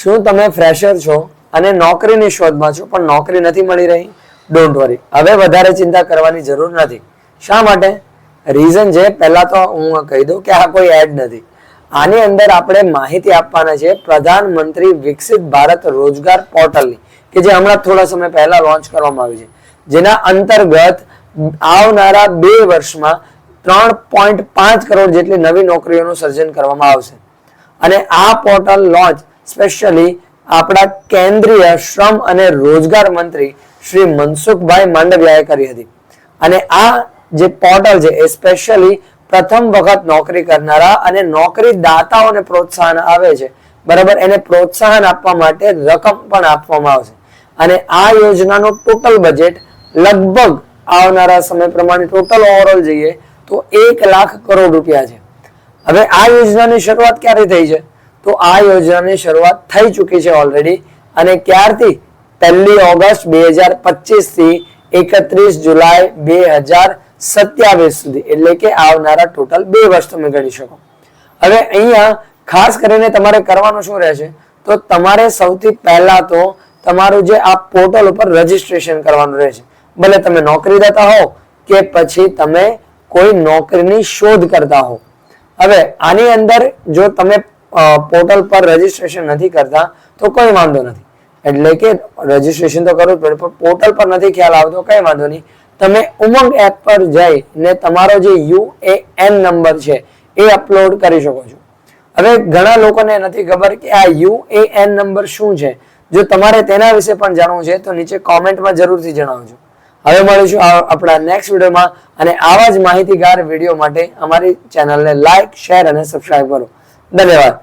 શું તમે ફ્રેશર છો અને નોકરીની શોધમાં છો પણ નોકરી નથી મળી રહી? ડોન્ટ વરી, હવે વધારે ચિંતા કરવાની જરૂર નથી. શા માટે? રીઝન છે, પહેલા તો હું કહી દઉં કે આ કોઈ એડ નથી. આની અંદર આપણે માહિતી આપવાના છે પ્રધાનમંત્રી વિકસિત ભારત રોજગાર પોર્ટલની, કે જે હમણાં થોડા સમય પહેલા લોન્ચ કરવામાં આવ્યું છે, જેના અંતર્ગત આવનારા 2 વર્ષમાં 3.5 કરોડ જેટલી નવી નોકરીઓનું સર્જન કરવામાં આવશે. અને આ પોર્ટલ લોન્ચ સ્પેશિયલી આપણા કેન્દ્રીય શ્રમ અને રોજગાર મંત્રી શ્રી મનસુખભાઈ માંડવિયાએ કરી હતી. અને આ જે પોર્ટલ છે એ સ્પેશિયલી પ્રથમ વખત નોકરી કરનારા અને નોકરી દાતાઓને પ્રોત્સાહન આવે છે, બરાબર, એને પ્રોત્સાહન આપવા માટે રકમ પણ આપવામાં આવશે. અને આ યોજનાનું ટોટલ બજેટ લગભગ આવનારા સમય પ્રમાણે ટોટલ ઓવરઓલ જોઈએ તો 1 લાખ કરોડ રૂપિયા છે. હવે આ યોજનાની શરૂઆત ક્યારે થઈ છે? તો આ યોજનાની શરૂઆત થઈ ચૂકી છે ઓલરેડી. અને ક્યારથી? 1 ઓગસ્ટ 2025 થી 31 જુલાઈ 2027 સુધી, એટલે કે આવનારા ટોટલ 2 વર્ષ તમે ગણી શકો. હવે અહીંયા ખાસ કરીને તમારે કરવાનું શું રહેશે? તો તમારે સૌથી પહેલા તો તમારું જે આ પોર્ટલ ઉપર રજીસ્ટ્રેશન કરવાનું રહેશે. ભલે તમે નોકરીદાતા હો કે પછી તમે કોઈ નોકરીની શોધ કરતા હો. હવે આની અંદર જો તમે પોર્ટલ પર રજીસ્ટ્રેશન નથી કરતા તો કોઈ વાંધો નથી, એટલે કે રજીસ્ટ્રેશન તો કરવું જ પડે, પણ પોર્ટલ પર નથી ખ્યાલ આવતો, કઈ વાંધો નહીં. તમે ઉમંગ એપ પર જઈને તમારો જે UAN નંબર છે એ અપલોડ કરી શકો છો. હવે ઘણા લોકોને નથી ખબર કે આ UAN નંબર શું છે. જો તમારે તેના વિશે પણ જાણવું છે તો નીચે કોમેન્ટમાં જરૂરથી જણાવજો. હવે મળીશું આપણા નેક્સ્ટ વિડીયોમાં, અને આવા જ માહિતીગાર વિડીયો માટે અમારી ચેનલને લાઈક, શેર અને સબસ્ક્રાઇબ કરો. ધન્યવાદ.